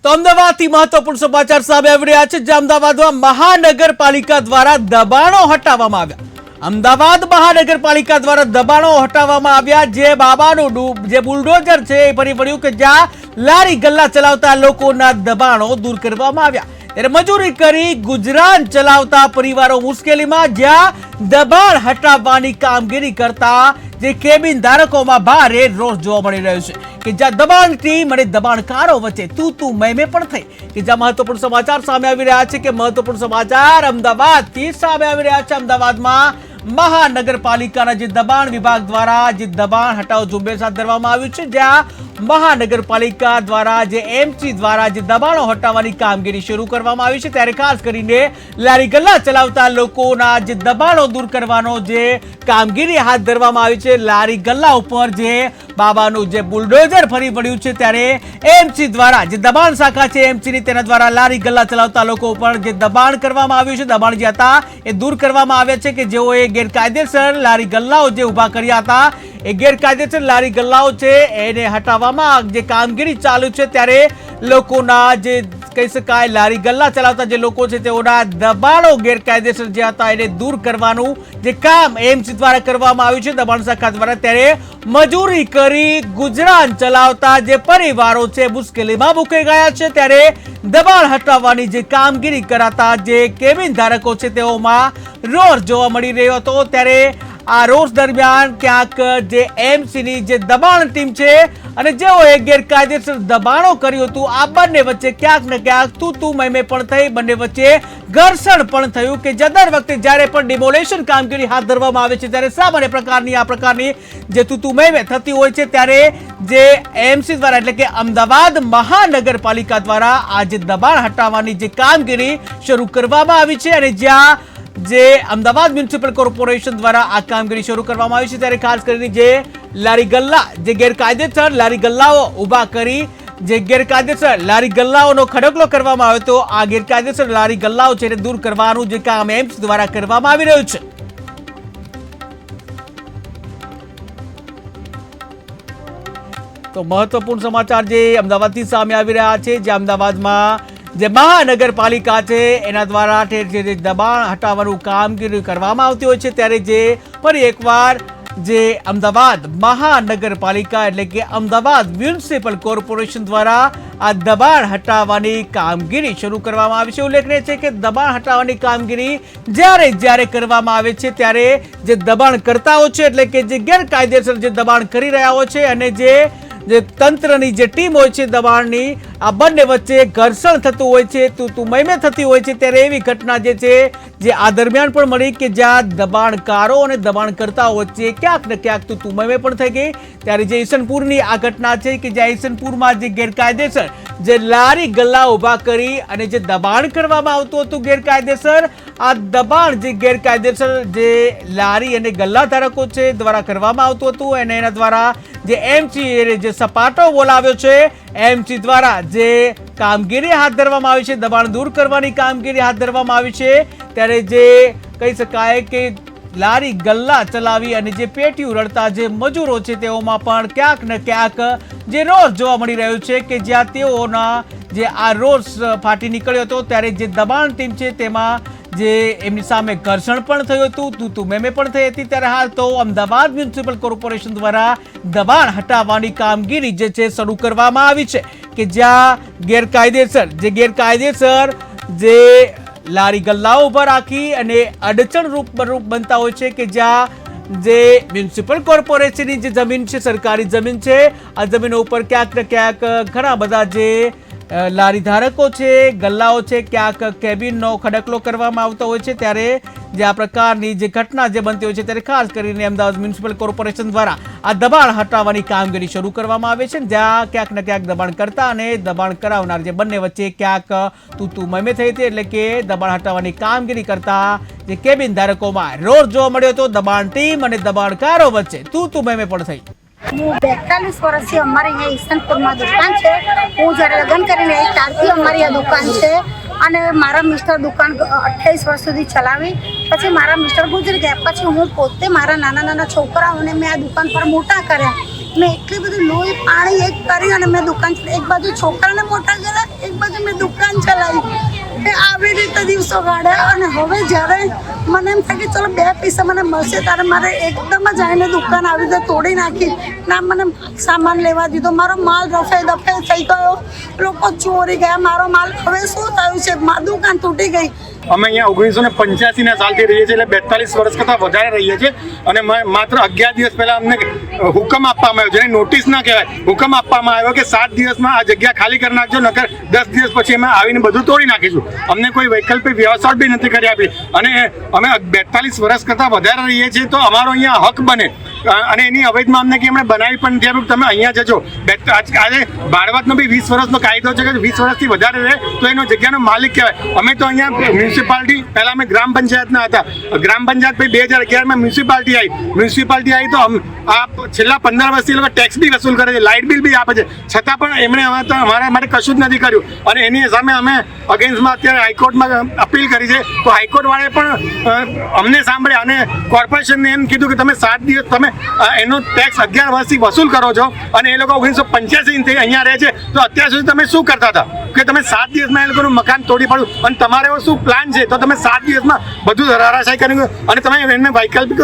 તો અમદાવાદથી મહત્વપૂર્ણ સમાચાર સામે આવી રહ્યા છે, જ્યાં અમદાવાદમાં મહાનગરપાલિકા દ્વારા દબાણો હટાવવામાં આવ્યા। અમદાવાદ મહાનગરપાલિકા દ્વારા દબાણો હટાવવામાં આવ્યા। જે બાબાનું જે બુલડોઝર છે એ ફરી વળ્યું કે જ્યાં લારી ગલ્લા ચલાવતા લોકોના દબાણો દૂર કરવામાં આવ્યા। ત્યારે મજૂરી કરી ગુજરાન ચલાવતા પરિવારો મુશ્કેલીમાં, જ્યાં દબાણ હટાવવાની કામગીરી કરતા જે કેબિન ધારકોમાં ભારે રોષ જોવા મળી રહ્યો છે કે જ્યાં દબાણ ટીમ અને દબાણકારો વચ્ચે તું મેં પણ થઈ કે જ્યાં મહત્વપૂર્ણ સમાચાર સામે આવી રહ્યા છે કે મહત્વપૂર્ણ સમાચાર અમદાવાદથી સામે આવી રહ્યા છે। અમદાવાદમાં મહાનગરપાલિકાના જે દબાણ વિભાગ દ્વારા જે દબાણ હટાવ ઝુંબેશ હાથ ધરવામાં આવ્યું છે, જ્યાં મહાનગરપાલિકા દ્વારા જે એમસી દ્વારા જે દબાણો હટાવવાની કામગીરી શરૂ કરવામાં આવી છે। ત્યારે ખાસ કરીને લારી ગલ્લા ચલાવતા લોકોના જે દબાણો દૂર કરવાનો જે કામગીરી હાથ ધરવામાં આવી છે। લારી ગલ્લા ઉપર જે બાબાનું જે બુલડોઝર ફરી વળ્યું છે, ત્યારે એમસી દ્વારા જે દબાણ શાખા છે એમસીની, તેના દ્વારા લારી ગલ્લા ચલાવતા લોકો ઉપર જે દબાણ કરવામાં આવ્યું છે, દબાણ જે હતા એ દૂર કરવામાં આવ્યા છે કે જેઓએ ગેરકાયદેસર લારી ગલ્લાઓ જે ઊભા કર્યા હતા, એ ગેરકાયદેસર લારી ગલ્લાઓ છે એને હટાવવામાં જે કામગીરી ચાલુ છે। ત્યારે લોકોના જે કહી શકાય લારી ગલ્લા ચલાવતા જે લોકો છે તેઓના દબાણો ગેરકાયદેસર જે હતા એને દૂર કરવાનું જે કામ એમસી દ્વારા કરવામાં આવ્યું છે દબાણ શાખા દ્વારા। ત્યારે મજૂરી કરી ગુજરાન ચલાવતા જે પરિવારો છે મુશ્કેલીમાં મુકાઈ ગયા છે। ત્યારે દબાણ હટાવવાની જે કામગીરી કરાતા જે કેબિન ધારકો છે તેઓમાં રોષ જોવા મળી રહ્યો હતો। ત્યારે આ રોષ દરમિયાન ક્યાંક જે એમસીની જે દબાણ ટીમ છે અને જેઓએ ગેરકાયદેસર દબાણો કર્યું હતું, આ બંને વચ્ચે ક્યાંક ને ક્યાંક તું મેં પણ થઈ, બંને વચ્ચે ઘર્ષણ પણ થયું કે દર વખતે જ્યારે પણ ડિમોલેશન કામગીરી હાથ ધરવામાં આવે છે ત્યારે સામાન્ય પ્રકારની આ પ્રકારની જે તું મેં થતી હોય છે। ત્યારે જે એમસી દ્વારા એટલે કે અમદાવાદ મહાનગરપાલિકા દ્વારા આ જે દબાણ હટાવવાની જે કામગીરી શરૂ કરવામાં આવી છે અને જ્યાં જે અમદાવાદ મ્યુનિસિપલ કોર્પોરેશન દ્વારા આ કામગીરી શરૂ કરવામાં આવી છે। ત્યારે ખાસ કરીને જે લારી ગલ્લા જે ગેરકાયદેસર લારી ગલ્લાઓ ઊભા કરી જે ગેરકાયદેસર લારી ગલ્લાઓનો ખડકલો કરવામાં આવ્યો, તો આ ગેરકાયદેસર લારી ગલ્લાઓ છે એને દૂર કરવાનું જે કામ એમ્સ દ્વારા કરવામાં આવી રહ્યું છે। તો મહત્વપૂર્ણ સમાચાર જે અમદાવાદથી સામે આવી રહ્યા છે, જે અમદાવાદમાં જે મહાનગરપાલિકા છે એના દ્વારા જે દબાણ હટાવવાનું કામગીરી કરવામાં આવતી હોય છે, ત્યારે જે ફરી એકવાર જે અમદાવાદ મહાનગરપાલિકા એટલે કે અમદાવાદ મ્યુનિસિપલ કોર્પોરેશન દ્વારા આ દબાણ હટાવવાની કામગીરી શરૂ કરવામાં આવી છે। ઉલ્લેખનીય છે કે દબાણ હટાવવાની કામગીરી જ્યારે કરવામાં આવે છે ત્યારે જે દબાણ કરતાઓ છે એટલે કે જે ગેરકાયદેસર જે દબાણ કરી રહ્યા હોય છે અને જે તંત્રની જે ટીમ હોય છે દબાણની, આ બંને વચ્ચે ઘર્ષણ થતું હોય છે, તું મેં થતી હોય છે। ત્યારે એવી ઘટના જે છે જે આ દરમિયાન પણ મળી કે જ્યાં દબાણકારો અને દબાણકર્તાઓ વચ્ચે ક્યાંક ને ક્યાંક તું મેં પણ થઈ ગઈ। ત્યારે જે ઈસનપુરની આ ઘટના છે કે જ્યાં ઈસનપુરમાં જે ગેરકાયદેસર જે લારી ગલ્લા ઊભા કરી અને જે દબાણ કરવામાં આવતું હતું ગેરકાયદેસર, આ દબાણ જે ગેરકાયદેસર જે લારી અને ગલ્લા ધારકો છે દ્વારા કરવામાં આવતું હતું અને એના દ્વારા જે એમસી જે સપાટો બોલાવ્યો છે એમસી દ્વારા જે કામગીરી હાથ ધરવામાં આવી છે, દબાણ દૂર કરવાની કામગીરી હાથ ધરવામાં આવી છે। ત્યારે જે કહી શકાય કે લારી ગલ્લા ચલાવી અને જે પેટીઓ રડતા જે મજૂરો છે તેઓમાં પણ ક્યાંક ને ક્યાંક જે રોષ જોવા મળી રહ્યો છે કે જ્યાં તેઓના જે આ રોષ ફાટી નીકળ્યો હતો, ત્યારે જે દબાણ ટીમ છે તેમાં જે એમની સામે ઘર્ષણ પણ થયું હતું, તું મેં પણ થઈ હતી। ત્યારે હાલ તો અમદાવાદ મ્યુનિસિપલ કોર્પોરેશન દ્વારા દબાણ હટાવવાની કામગીરી જે છે શરૂ કરવામાં આવી છે કે જ્યાં ગેરકાયદેસર જે લારી ગલ્લાઓ ઉપર રાખી અને અડચણ રૂપ બનતા હોય છે કે જ્યાં જે મ્યુનિસિપલ કોર્પોરેશનની જે જમીન છે, સરકારી જમીન છે, આ જમીનો ઉપર ક્યાંક ને ક્યાંક ઘણા બધા જે લારી ધારકો છે, ગલ્લાઓ છે, ક્યાંક કેબિનનો ખડકલો કરવામાં આવતો હોય છે। ત્યારે જે આ પ્રકારની જે ઘટના જે બનતી હોય છે ત્યારે ખાસ કરીને અમદાવાદ મ્યુનિસિપલ કોર્પોરેશન દ્વારા આ દબાણ હટાવવાની કામગીરી શરૂ કરવામાં આવે છે, જ્યાં ક્યાંક ને ક્યાંક દબાણ કરતા અને દબાણ કરાવનાર જે બંને વચ્ચે ક્યાંક તું મેં થઈ હતી, એટલે કે દબાણ હટાવવાની કામગીરી કરતા જે કેબિન ધારકોમાં રોષ જોવા મળ્યો હતો દબાણ ટીમ અને દબાણકારો વચ્ચે તું મેં પણ થઈ। હું 42 વર્ષથી અમારી અહીંયા ઈસનપુરમાં દુકાન છે। હું જ્યારે લગ્ન કરીને આવી ત્યારથી અમારી આ દુકાન છે અને મારા મિસ્ટર દુકાન 28 વર્ષ સુધી ચલાવી, પછી મારા મિસ્ટર ગુજરી ગયા, પછી હું પોતે મારા નાના છોકરાઓને મેં આ દુકાન પર મોટા કર્યા। મેં એટલી બધી લોહી પાણી એક કરી અને મેં દુકાન એક બાજુ છોકરાને મોટા કર્યા, એક બાજુ મેં દુકાન ચલાવી. એ આવી રીતે દિવસો કાઢ્યા. અને હવે જ્યારે મને એમ થાય કે ચલો 2 પૈસા મને મળશે, ત્યારે મારે એકદમ જ આવીને દુકાન આવી રીતે તોડી નાખી. ના મને સામાન લેવા દીધો, મારો માલ રફે દફે થઈ ગયો, લોકો ચોરી ગયા મારો માલ. હવે શું થયું છે, મારી દુકાન તૂટી ગઈ. અમે અહીંયા 1985ના સાલથી રહીએ છીએ, એટલે 42 વર્ષ કરતાં વધારે રહીએ છીએ. અને માત્ર 11 દિવસ પહેલાં અમને હુકમ આપવામાં આવ્યો, જેને નોટિસ ના કહેવાય, હુકમ આપવામાં આવ્યો કે 7 દિવસમાં આ જગ્યા ખાલી કરી નાખજો, નકર 10 દિવસ પછી અમે આવીને બધું તોડી નાખીશું. અમને કોઈ વૈકલ્પિક વ્યવસ્થા બી નથી કરી આપી. અને અમે 42 વર્ષ કરતાં વધારે રહીએ છીએ, તો અમારો અહીંયા હક બને. અને એની અવૈધમાં અમને કે એમણે બનાવી પણ નથી આપ્યું, તમે અહીંયા જજો. આજે બાળવાતનો બી 20 વર્ષનો કાયદો છે કે 20 વર્ષથી વધારે રહે તો એનો જગ્યાનો માલિક કહેવાય. અમે તો અહીંયા મ્યુનિસિપાલિટી, પહેલાં અમે ગ્રામ પંચાયતના હતા, ગ્રામ પંચાયત પછી 2011માં મ્યુનિસિપાલિટી આવી તો આ છેલ્લા 15 વર્ષથી લોકો ટેક્સ બી વસૂલ કરે છે, લાઇટ બિલ બી આપે છે, છતાં પણ એમણે અમારા માટે કશું જ નથી કર્યું. અને એની સામે અમે અગેન્સ્ટમાં અત્યારે હાઈકોર્ટમાં અપીલ કરી છે. તો હાઈકોર્ટવાળાએ પણ અમને સાંભળ્યા અને કોર્પોરેશનને એમ કીધું કે તમે 7 દિવસ તમે એનો ટેક્સ 11 વર્ષથી વસૂલ કરો છો, અને એ લોકો 1985થી અહીંયા રહે છે, તો અત્યાર સુધી તમે શું કરતા હતા કે તમે 7 દિવસમાં એ લોકોનું મકાન તોડી પાડ્યું? અને તમારે એવો શું પ્લાન છે? તો તમે 7 દિવસમાં બધું ધરાશાયી કર્યું અને તમે એમને વૈકલ્પિક